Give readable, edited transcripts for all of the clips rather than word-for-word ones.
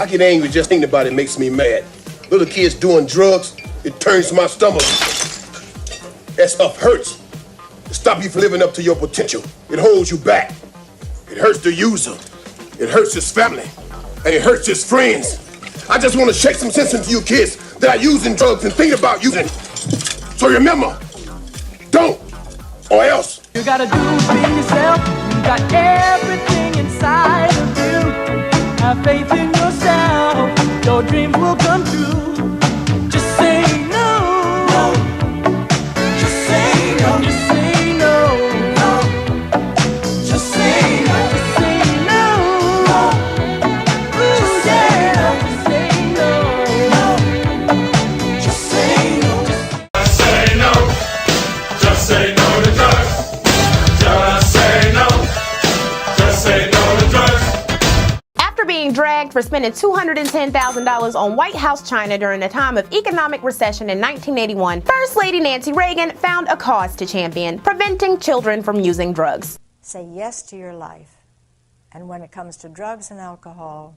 get angry just thinking about it makes me mad. Little kids doing drugs, it turns my stomach. That stuff hurts. It stops you from living up to your potential. It holds you back. It hurts the user. It hurts his family. And it hurts his friends. I just want to shake some sense into you kids that are using drugs and thinking about using. So remember, don't, or else. You gotta do it yourself. You got everything inside of you. Have faith in yourself. Your dreams will come true. Just say no. No. Just say no. Just say no. No. Just say no. Just say no. No. Ooh, yeah. Just say no. No. Just say no. Just say no. Just say no to drugs. Just say no. Just say no to drugs. After being dragged for spending $210,000 on White House china during a time of economic recession in 1981, First Lady Nancy Reagan found a cause to champion: preventing children from using drugs. Say yes to your life. And when it comes to drugs and alcohol,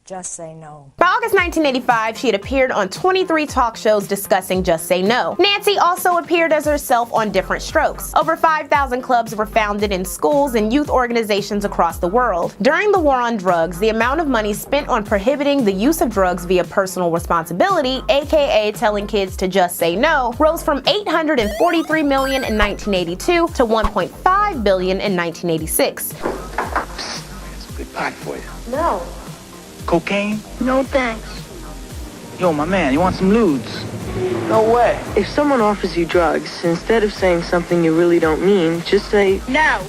just say no. By August 1985, she had appeared on 23 talk shows discussing Just Say No. Nancy also appeared as herself on Different Strokes. Over 5,000 clubs were founded in schools and youth organizations across the world. During the war on drugs, the amount of money spent on prohibiting the use of drugs via personal responsibility, aka telling kids to just say no, rose from $843 million in 1982 to $1.5 billion in 1986. It's a good pot for you. No. Cocaine? No thanks. Yo, my man, you want some lewds? No way. If someone offers you drugs, instead of saying something you really don't mean, just say, No.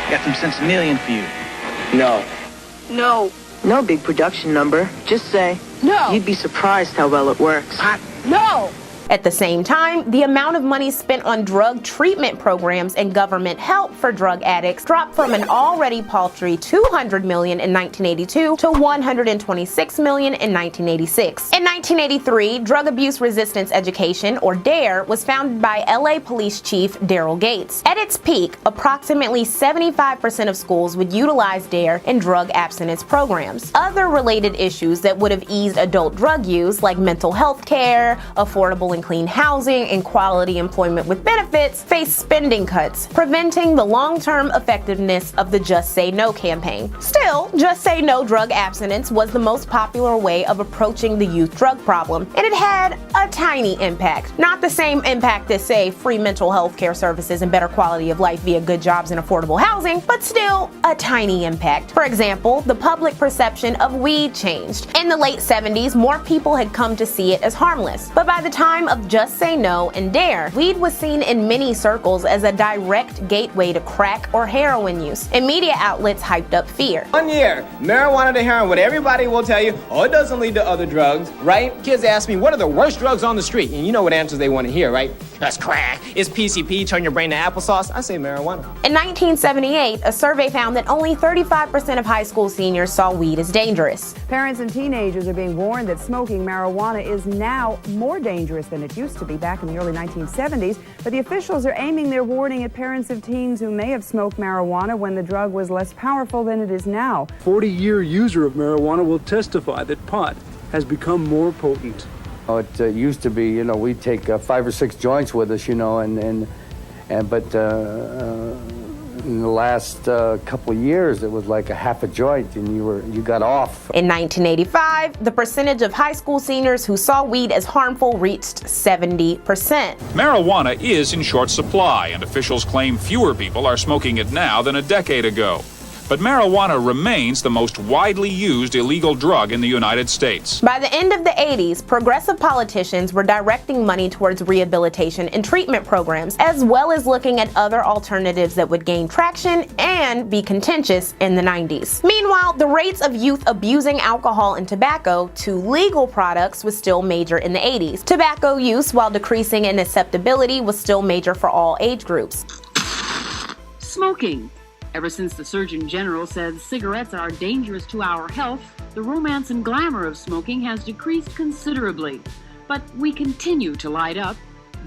Got some centennial for you. No. No. no big production number. Just say, No. You'd be surprised how well it works. No. At the same time, the amount of money spent on drug treatment programs and government help for drug addicts dropped from an already paltry $200 million in 1982 to $126 million in 1986. In 1983, Drug Abuse Resistance Education, or DARE, was founded by LA Police Chief Daryl Gates. At its peak, approximately 75% of schools would utilize DARE in drug abstinence programs. Other related issues that would have eased adult drug use, like mental health care, affordable and clean housing, and quality employment with benefits, face spending cuts, preventing the long-term effectiveness of the Just Say No campaign. Still, Just Say No drug abstinence was the most popular way of approaching the youth drug problem, and it had a tiny impact. Not the same impact as, say, free mental health care services and better quality of life via good jobs and affordable housing, but still a tiny impact. For example, the public perception of weed changed. In the late 70s, more people had come to see it as harmless, but by the time of Just Say No and DARE, weed was seen in many circles as a direct gateway to crack or heroin use, and media outlets hyped up fear. 1 year, marijuana to heroin, what everybody will tell you, oh, it doesn't lead to other drugs, right? Kids ask me, what are the worst drugs on the street? And you know what answers they want to hear, right? That's crack. It's PCP, turn your brain to applesauce. I say marijuana. In 1978, a survey found that only 35% of high school seniors saw weed as dangerous. Parents and teenagers are being warned that smoking marijuana is now more dangerous than it used to be back in the early 1970s, but the officials are aiming their warning at parents of teens who may have smoked marijuana when the drug was less powerful than it is now. 40-year user of marijuana will testify that pot has become more potent. It used to be, we'd take 5 or 6 joints with us, but in the last couple of years, it was like a half a joint, and you got off. In 1985, the percentage of high school seniors who saw weed as harmful reached 70%. Marijuana is in short supply, and officials claim fewer people are smoking it now than a decade ago. But marijuana remains the most widely used illegal drug in the United States. By the end of the 80s, progressive politicians were directing money towards rehabilitation and treatment programs, as well as looking at other alternatives that would gain traction and be contentious in the 90s. Meanwhile, the rates of youth abusing alcohol and tobacco, two legal products, was still major in the 80s. Tobacco use, while decreasing in acceptability, was still major for all age groups. Smoking. Ever since the Surgeon General said cigarettes are dangerous to our health, the romance and glamour of smoking has decreased considerably. But we continue to light up,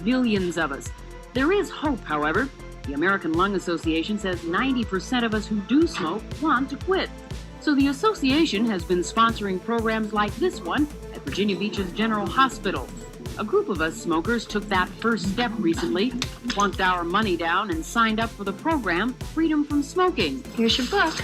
millions of us. There is hope, however. The American Lung Association says 90% of us who do smoke want to quit. So the association has been sponsoring programs like this one at Virginia Beach's General Hospital. A group of us smokers took that first step recently, plunked our money down, and signed up for the program Freedom from Smoking. Here's your book.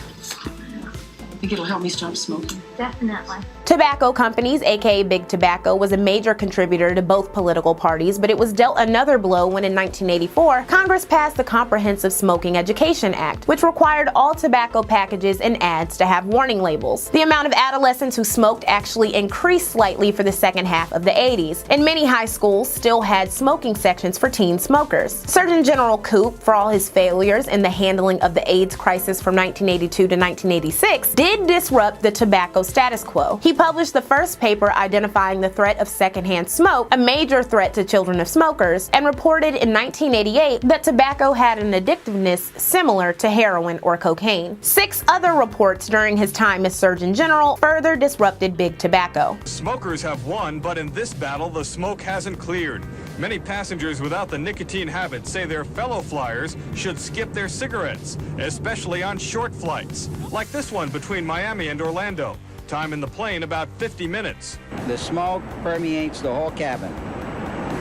Think it'll help me stop smoking? Definitely. Tobacco companies, aka Big Tobacco, was a major contributor to both political parties, but it was dealt another blow when in 1984, Congress passed the Comprehensive Smoking Education Act, which required all tobacco packages and ads to have warning labels. The amount of adolescents who smoked actually increased slightly for the second half of the 80s, and many high schools still had smoking sections for teen smokers. Surgeon General Koop, for all his failures in the handling of the AIDS crisis from 1982 to 1986, did disrupt the tobacco status quo. He published the first paper identifying the threat of secondhand smoke, a major threat to children of smokers, and reported in 1988 that tobacco had an addictiveness similar to heroin or cocaine. 6 other reports during his time as Surgeon General further disrupted Big Tobacco. Smokers have won, but in this battle, the smoke hasn't cleared. Many passengers without the nicotine habit say their fellow flyers should skip their cigarettes, especially on short flights, like this one between Miami and Orlando. Time in the plane about 50 minutes. The smoke permeates the whole cabin.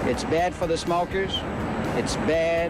It's bad for the smokers. It's bad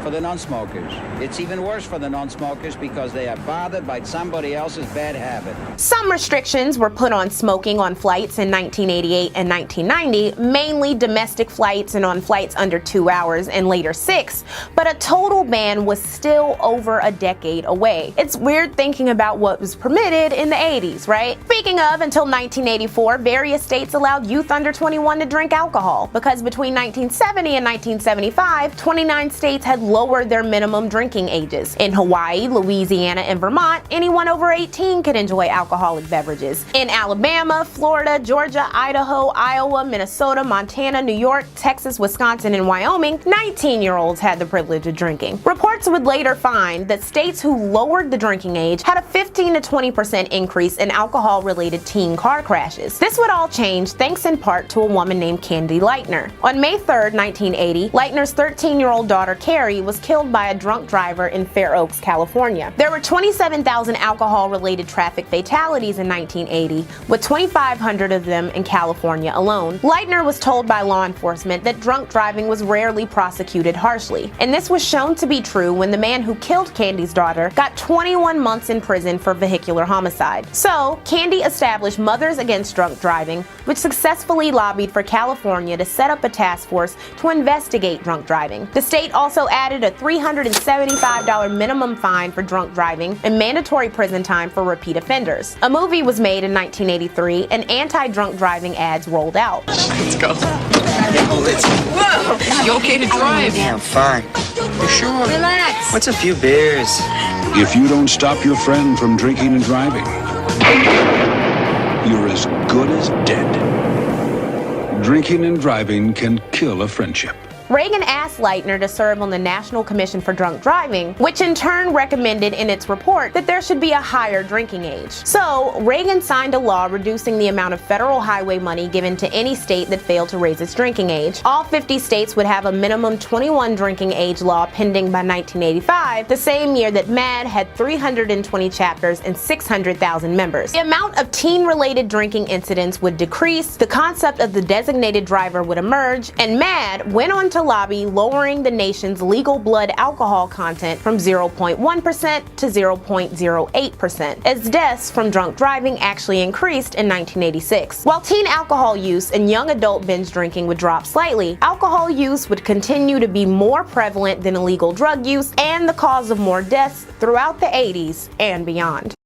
for the non-smokers. It's even worse for the non-smokers because they are bothered by somebody else's bad habit. Some restrictions were put on smoking on flights in 1988 and 1990, mainly domestic flights and on flights under 2 hours and later 6, but a total ban was still over a decade away. It's weird thinking about what was permitted in the 80s, right? Speaking of, until 1984, various states allowed youth under 21 to drink alcohol, because between 1970 and 1975, 29 states had lowered their minimum drinking ages. In Hawaii, Louisiana, and Vermont, anyone over 18 could enjoy alcoholic beverages. In Alabama, Florida, Georgia, Idaho, Iowa, Minnesota, Montana, New York, Texas, Wisconsin, and Wyoming, 19-year-olds had the privilege of drinking. Reports would later find that states who lowered the drinking age had a 15 to 20% increase in alcohol-related teen car crashes. This would all change thanks in part to a woman named Candy Lightner. On May 3rd, 1980, Lightner's 13-year-old daughter Carrie was killed by a drunk driver in Fair Oaks, California. There were 27,000 alcohol-related traffic fatalities in 1980, with 2,500 of them in California alone. Lightner was told by law enforcement that drunk driving was rarely prosecuted harshly, and this was shown to be true when the man who killed Candy's daughter got 21 months in prison for vehicular homicide. So, Candy established Mothers Against Drunk Driving, which successfully lobbied for California to set up a task force to investigate drunk driving. The state also added a $375 minimum fine for drunk driving and mandatory prison time for repeat offenders. A movie was made in 1983 and anti-drunk driving ads rolled out. Let's go. Whoa! You okay to drive? Yeah, I'm fine. You sure? Relax. What's a few beers? If you don't stop your friend from drinking and driving, you're as good as dead. Drinking and driving can kill a friendship. Reagan asked Lightner to serve on the National Commission for Drunk Driving, which in turn recommended in its report that there should be a higher drinking age. So, Reagan signed a law reducing the amount of federal highway money given to any state that failed to raise its drinking age. All 50 states would have a minimum 21 drinking age law pending by 1985, the same year that MAD had 320 chapters and 600,000 members. The amount of teen-related drinking incidents would decrease, the concept of the designated driver would emerge, and MAD went on to lobby lowering the nation's legal blood alcohol content from 0.1% to 0.08%, as deaths from drunk driving actually increased in 1986. While teen alcohol use and young adult binge drinking would drop slightly, alcohol use would continue to be more prevalent than illegal drug use and the cause of more deaths throughout the 80s and beyond.